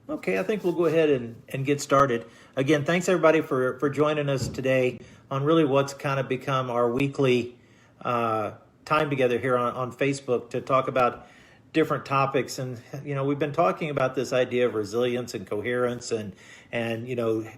Okay, I think we'll go ahead and get started. Again, thanks everybody for joining us today on really what's kind of become our weekly time together here on Facebook to talk about different topics. And, we've been talking about this idea of resilience and coherence and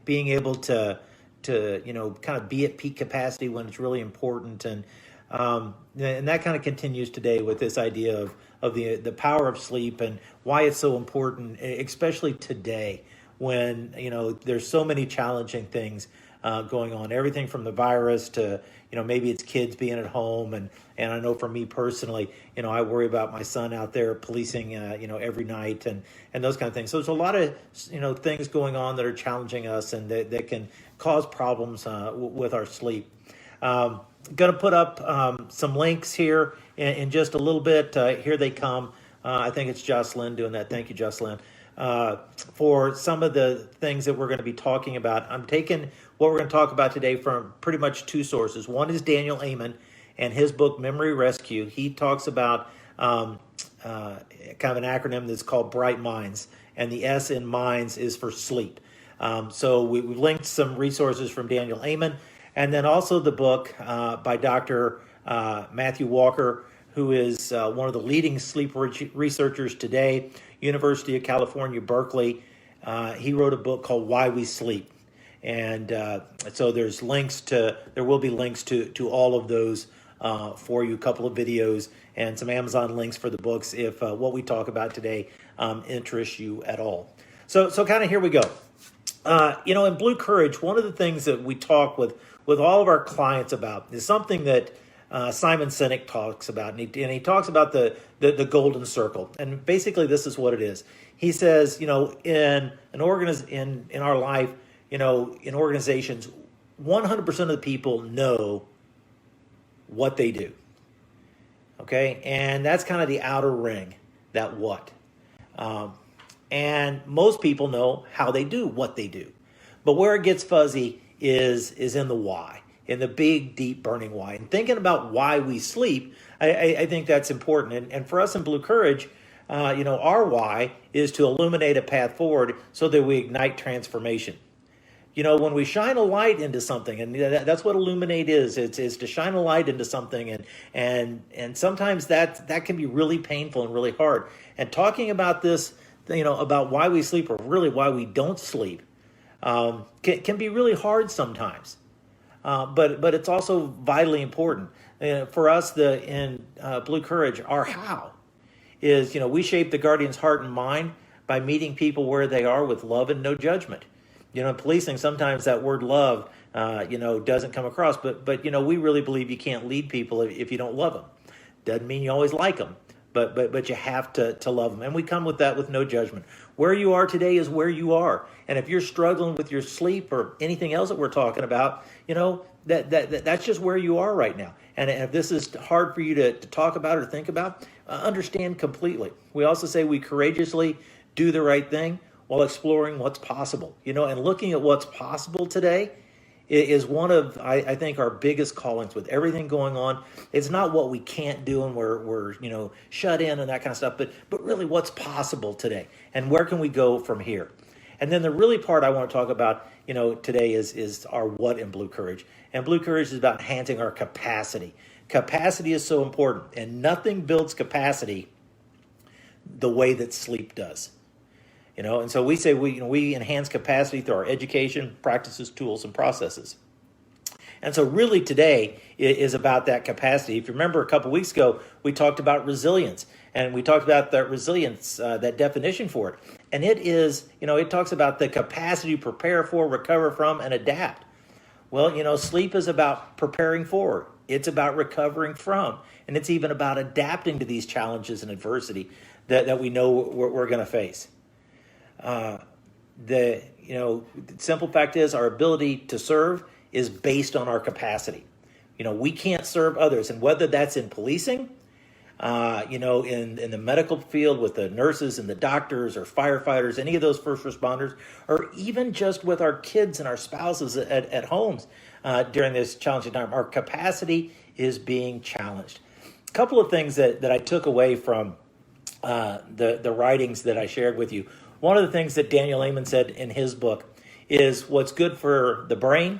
being able to kind of be at peak capacity when it's really important. And that kind of continues today with this idea of the power of sleep and why it's so important, especially today when there's so many challenging things going on. Everything from the virus to maybe it's kids being at home, and I know for me personally, I worry about my son out there policing every night and those kind of things. So there's a lot of things going on that are challenging us and that can cause problems with our sleep. Going to put up some links here in just a little bit. Here they come. I think it's Jocelyn doing that. Thank you, Jocelyn. For some of the things that we're going to be talking about, I'm taking what we're going to talk about today from pretty much two sources. One is Daniel Amen and his book, Memory Rescue. He talks about kind of an acronym that's called Bright Minds, and the S in minds is for sleep. So we've linked some resources from Daniel Amen. And then also the book by Dr. Matthew Walker, who is one of the leading sleep researchers today, University of California, Berkeley. He wrote a book called Why We Sleep. And so there will be links to all of those for you, a couple of videos and some Amazon links for the books if what we talk about today interests you at all. So kind of here we go. In Blue Courage, one of the things that we talk with all of our clients about is something that Simon Sinek talks about, and he talks about the golden circle. And basically, this is what it is. He says, in our life, in organizations, 100% of the people know what they do. Okay, and that's kind of the outer ring, that what. And most people know how they do what they do. But where it gets fuzzy is in the why, in the big, deep, burning why. And thinking about why we sleep, I think that's important. And for us in Blue Courage, our why is to illuminate a path forward so that we ignite transformation. When we shine a light into something, and that's what illuminate is. It's to shine a light into something, and sometimes that can be really painful and really hard. And talking about this, about why we sleep, or really why we don't sleep, can be really hard sometimes. But it's also vitally important. For us, in Blue Courage, our how is, we shape the guardian's heart and mind by meeting people where they are with love and no judgment. In policing, sometimes that word love, doesn't come across. But we really believe you can't lead people if you don't love them. Doesn't mean you always like them. But you have to love them. And we come with that with no judgment. Where you are today is where you are. And if you're struggling with your sleep or anything else that we're talking about, that's just where you are right now. And if this is hard for you to talk about or think about, understand completely. We also say we courageously do the right thing while exploring what's possible. And looking at what's possible today is one of, I think, our biggest callings with everything going on. It's not what we can't do and we're shut in and that kind of stuff, but really what's possible today and where can we go from here. And then the really part I want to talk about today is our what in Blue Courage. And Blue Courage is about enhancing our capacity. Capacity is so important, and nothing builds capacity the way that sleep does. And so we say we enhance capacity through our education, practices, tools, and processes. And so really today is about that capacity. If you remember a couple weeks ago, we talked about resilience, and we talked about that resilience, that definition for it. And it is, it talks about the capacity to prepare for, recover from, and adapt. Well, sleep is about preparing for. It's about recovering from, and it's even about adapting to these challenges and adversity that we know we're going to face. The simple fact is our ability to serve is based on our capacity. We can't serve others, and whether that's in policing, in the medical field with the nurses and the doctors or firefighters, any of those first responders, or even just with our kids and our spouses at homes during this challenging time, our capacity is being challenged. A couple of things that I took away from the writings that I shared with you. one of the things that Daniel Amen said in his book is what's good for the brain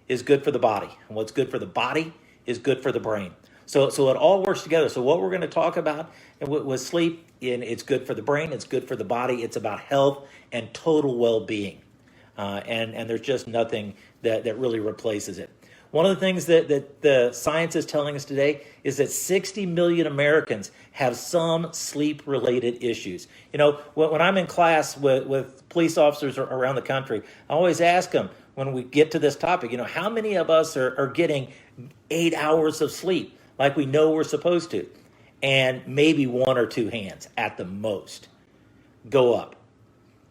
is good for the body. And what's good for the body is good for the brain. So it all works together. So what we're going to talk about with sleep, and it's good for the brain, it's good for the body, it's about health and total well-being. And there's just nothing that really replaces it. One of the things that the science is telling us today is that 60 million Americans have some sleep-related issues. You know, when I'm in class with police officers around the country, I always ask them when we get to this topic, you know, how many of us are getting 8 hours of sleep like we know we're supposed to? And maybe one or two hands at the most go up.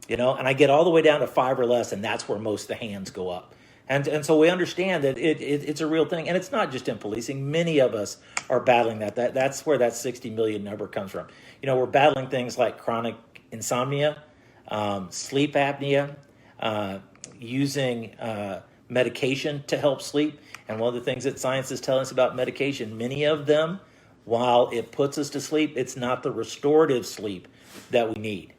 You know, and I get all the way down to 5 or less, and that's where most of the hands go up. And so we understand that it's a real thing. And it's not just in policing. Many of us are battling that. That's where that 60 million number comes from. You know, we're battling things like chronic insomnia, sleep apnea, using medication to help sleep. And one of the things that science is telling us about medication, many of them, while it puts us to sleep, it's not the restorative sleep that we need.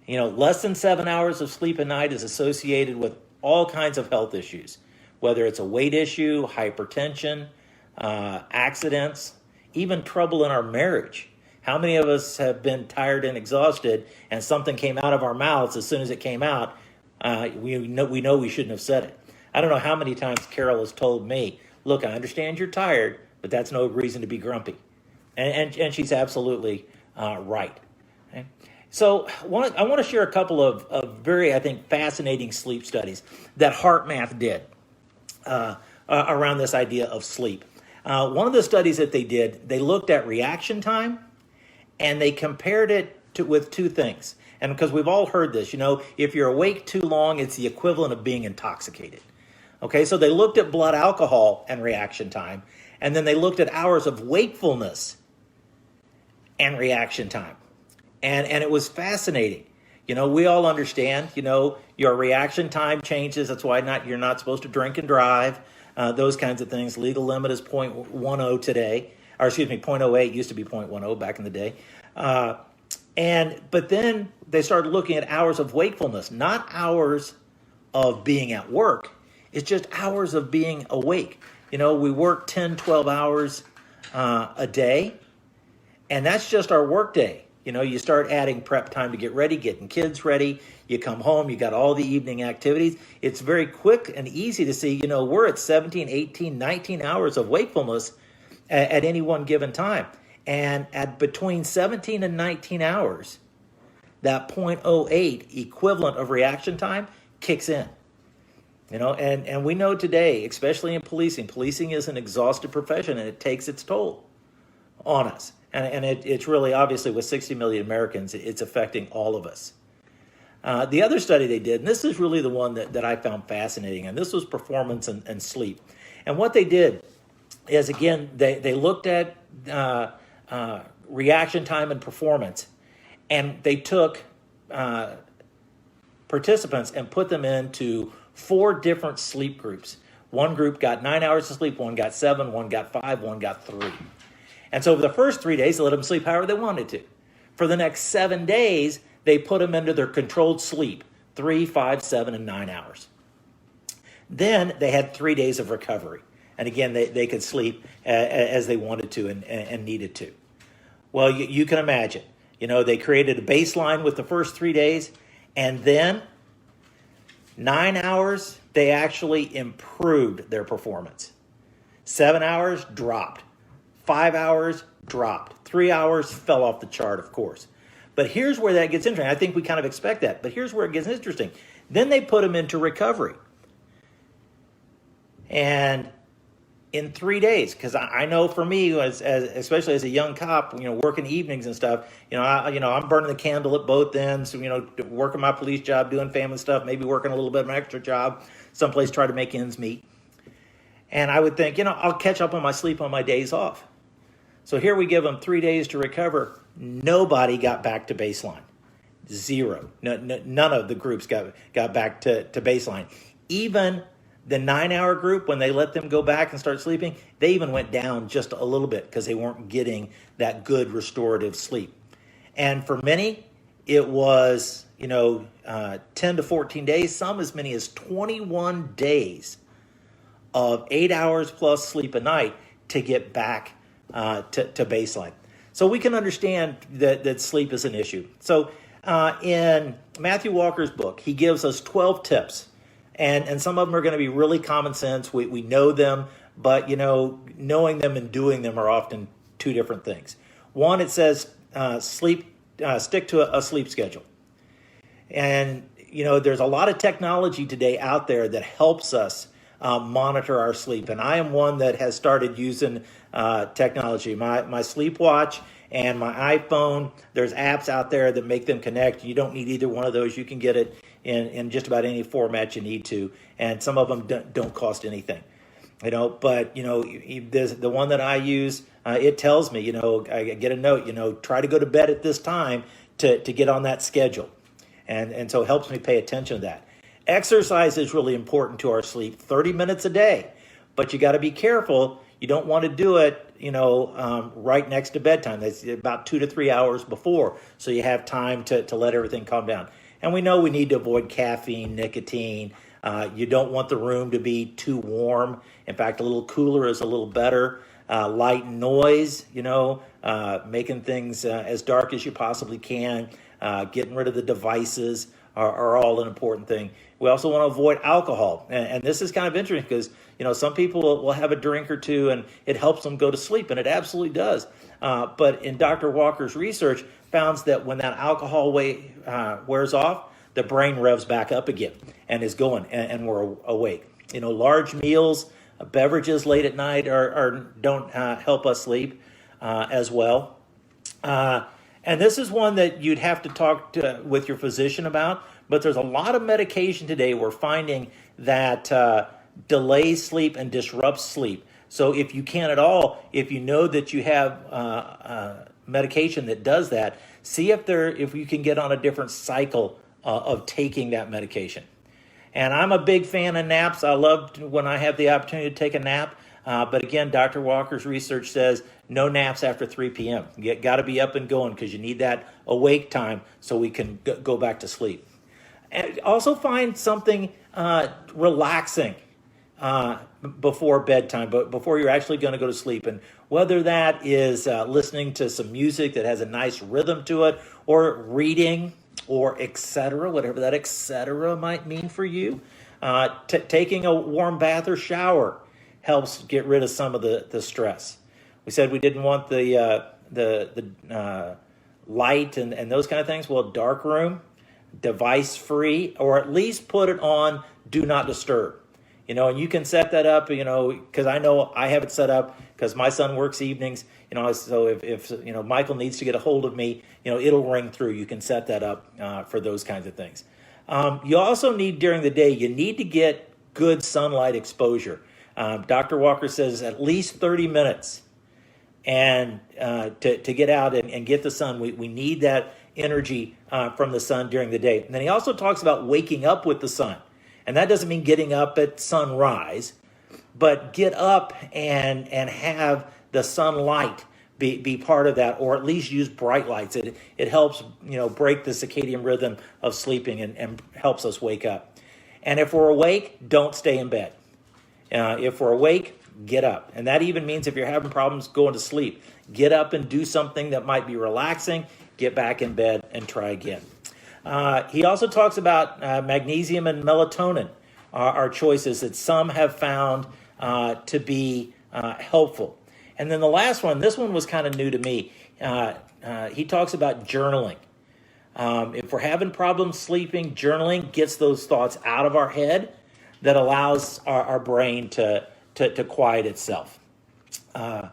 You know, less than 7 hours of sleep a night is associated with all kinds of health issues, whether it's a weight issue, hypertension, accidents, even trouble in our marriage. How many of us have been tired and exhausted and something came out of our mouths as soon as it came out? We know we shouldn't have said it. I don't know how many times Carol has told me, look, I understand you're tired, but that's no reason to be grumpy. And she's absolutely right. Okay? So I want to share a couple of very, I think, fascinating sleep studies that HeartMath did around this idea of sleep. One of the studies that they did, they looked at reaction time, and they compared it with two things. And because we've all heard this, you know, if you're awake too long, it's the equivalent of being intoxicated. Okay, so they looked at blood alcohol and reaction time, and then they looked at hours of wakefulness and reaction time. And it was fascinating. You know, we all understand, you know, your reaction time changes. That's why you're not supposed to drink and drive, those kinds of things. Legal limit is 0.10 today, or excuse me, 0.08, used to be 0.10 back in the day. But then they started looking at hours of wakefulness, not hours of being at work. It's just hours of being awake. You know, we work 10, 12 hours a day, and that's just our work day. You know, you start adding prep time to get ready, getting kids ready. You come home, you got all the evening activities. It's very quick and easy to see, you know, we're at 17, 18, 19 hours of wakefulness at any one given time. And at between 17 and 19 hours, that 0.08 equivalent of reaction time kicks in. You know, and we know today, especially in policing is an exhaustive profession, and it takes its toll on us. And it's really, obviously, with 60 million Americans, it's affecting all of us. The other study they did, and this is really the one that I found fascinating, and this was performance and sleep. And what they did is, again, they looked at reaction time and performance, and they took participants and put them into 4 different sleep groups. One group got 9 hours of sleep, one got 7, one got 5, one got 3. And so for the first 3 days, they let them sleep however they wanted to. For the next 7 days, they put them into their controlled sleep, 3, 5, 7, and 9 hours. Then they had 3 days of recovery. And again, they could sleep as they wanted to and needed to. Well, you can imagine. You know, they created a baseline with the first 3 days, and then 9 hours, they actually improved their performance. 7 hours, dropped. 5 hours, dropped. 3 hours, fell off the chart, of course. But here's where that gets interesting. I think we kind of expect that. But here's where it gets interesting. Then they put them into recovery. And in 3 days, because I know for me, especially as a young cop, you know, working evenings and stuff, I'm burning the candle at both ends, working my police job, doing family stuff, maybe working a little bit of an extra job, someplace try to make ends meet. And I would think, I'll catch up on my sleep on my days off. So here we give them 3 days to recover. Nobody got back to baseline. Zero. None of the groups got back to baseline. Even the 9 hour group, when they let them go back and start sleeping, they even went down just a little bit because they weren't getting that good restorative sleep. And for many, it was 10 to 14 days, some as many as 21 days of 8 hours plus sleep a night to get back to baseline. So we can understand that sleep is an issue. So in Matthew Walker's book, he gives us 12 tips. And some of them are going to be really common sense. We know them, but knowing them and doing them are often two different things. One, it says stick to a sleep schedule. And there's a lot of technology today out there that helps us monitor our sleep. And I am one that has started using technology. My sleep watch and my iPhone, there's apps out there that make them connect. You don't need either one of those. You can get it in just about any format you need to. And some of them don't cost anything. But the one that I use, it tells me, I get a note, try to go to bed at this time to get on that schedule. And so it helps me pay attention to that. Exercise is really important to our sleep, 30 minutes a day. But you got to be careful. You don't want to do it, right next to bedtime. That's about 2 to 3 hours before. So you have time to let everything calm down. And we know we need to avoid caffeine, nicotine. You don't want the room to be too warm. In fact, a little cooler is a little better. Light noise, making things as dark as you possibly can. Getting rid of the devices are all an important thing. We also want to avoid alcohol. And this is kind of interesting because, some people will have a drink or two and it helps them go to sleep, and it absolutely does. But in Dr. Walker's research found that when that alcohol wears off, the brain revs back up again and is going, and we're awake. Large meals, beverages late at night don't help us sleep as well. And this is one that you'd have to talk with your physician about, but there's a lot of medication today we're finding that delays sleep and disrupts sleep. So if you can at all, if you know that you have medication that does that, see if you can get on a different cycle of taking that medication. And I'm a big fan of naps. I love when I have the opportunity to take a nap. But again, Dr. Walker's research says no naps after 3 p.m. You got to be up and going because you need that awake time so we can go back to sleep. And also find something relaxing before bedtime, but before you're actually going to go to sleep. And whether that is listening to some music that has a nice rhythm to it, or reading, or etc., whatever that etc. might mean for you. Taking a warm bath or shower helps get rid of some of the stress. We said we didn't want the light and those kind of things. Well, dark room, device free, or at least put it on do not disturb. And you can set that up, because I know I have it set up because my son works evenings, so if Michael needs to get a hold of me, it'll ring through. You can set that up for those kinds of things. You also need during the day, you need to get good sunlight exposure. Dr. Walker says at least 30 minutes and to get out and get the sun. We need that energy from the sun during the day. And then he also talks about waking up with the sun. And that doesn't mean getting up at sunrise, but get up and have the sunlight be part of that, or at least use bright lights. It helps break the circadian rhythm of sleeping and helps us wake up. And if we're awake, don't stay in bed. If we're awake, get up. And that even means if you're having problems going to sleep, get up and do something that might be relaxing, get back in bed and try again. He also talks about magnesium and melatonin are choices that some have found to be helpful. And then the last one, this one was kind of new to me. He talks about journaling. If we're having problems sleeping, journaling gets those thoughts out of our head that allows our brain to quiet itself. Those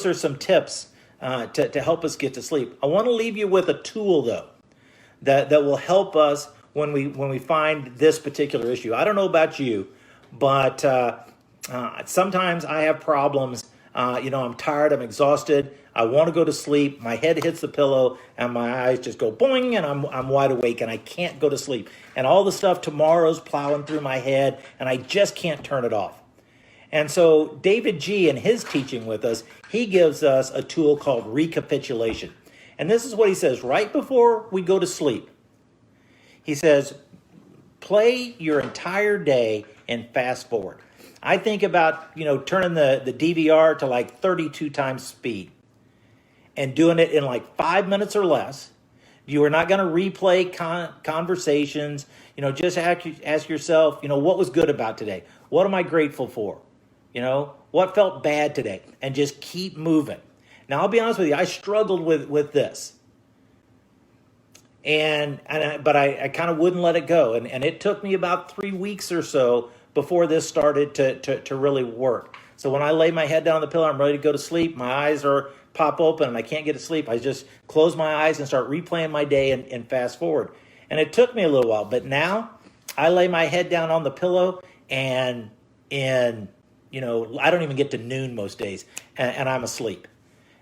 are some tips to help us get to sleep. I want to leave you with a tool, though, that will help us when we find this particular issue. I don't know about you, but sometimes I have problems. I'm tired, I'm exhausted, I want to go to sleep, my head hits the pillow, and my eyes just go boing, and I'm wide awake, and I can't go to sleep. And all the stuff tomorrow's plowing through my head, and I just can't turn it off. And so David G. in his teaching with us, he gives us a tool called Recapitulation. And this is what he says right before we go to sleep. He says, play your entire day and fast forward. I think about, turning the DVR to like 32 times speed and doing it in like 5 minutes or less. You are not going to replay conversations. Just ask yourself, what was good about today? What am I grateful for? What felt bad today? And just keep moving. Now, I'll be honest with you, I struggled with this. But I kind of wouldn't let it go. And it took me about 3 weeks or so before this started to really work. So when I lay my head down on the pillow, I'm ready to go to sleep. My eyes pop open and I can't get to sleep. I just close my eyes and start replaying my day and fast forward. And it took me a little while, but now I lay my head down on the pillow and I don't even get to noon most days and I'm asleep.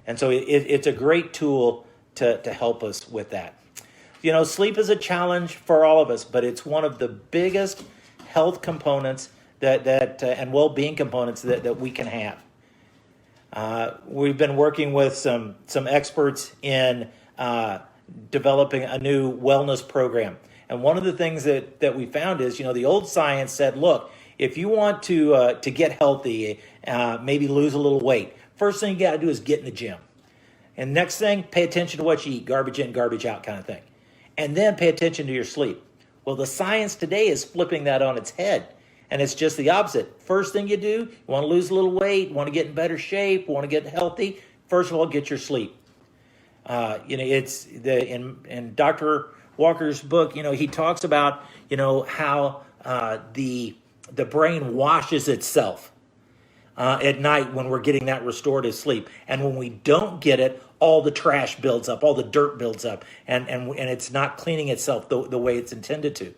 And so it's a great tool to help us with that. Sleep is a challenge for all of us, but it's one of the biggest health components and well-being components that we can have. We've been working with some experts in developing a new wellness program. And one of the things that we found is, the old science said, look, if you want to get healthy, maybe lose a little weight, first thing you got to do is get in the gym. And next thing, pay attention to what you eat, garbage in, garbage out kind of thing. And then pay attention to your sleep. Well, the science today is flipping that on its head. And it's just the opposite. First thing you do, you want to lose a little weight, want to get in better shape, want to get healthy. First of all, get your sleep. It's in Dr. Walker's book, he talks about, how the brain washes itself at night when we're getting that restorative sleep. And when we don't get it, all the trash builds up, all the dirt builds up, and it's not cleaning itself the way it's intended to.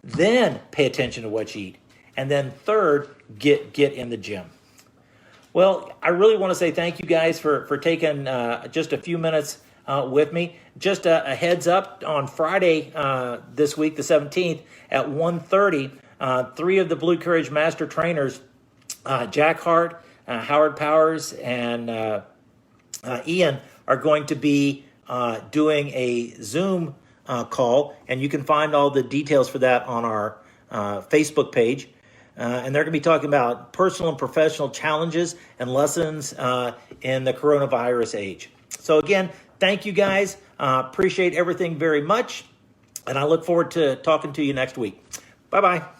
Then pay attention to what you eat. And then third, get in the gym. Well, I really want to say thank you guys for taking just a few minutes with me. Just a heads up, on Friday this week, the 17th, at 1:30, 3 of the Blue Courage Master Trainers, Jack Hart, Howard Powers, and Ian, are going to be doing a Zoom call, and you can find all the details for that on our Facebook page. And they're going to be talking about personal and professional challenges and lessons in the coronavirus age. So again, thank you guys. Appreciate everything very much. And I look forward to talking to you next week. Bye-bye.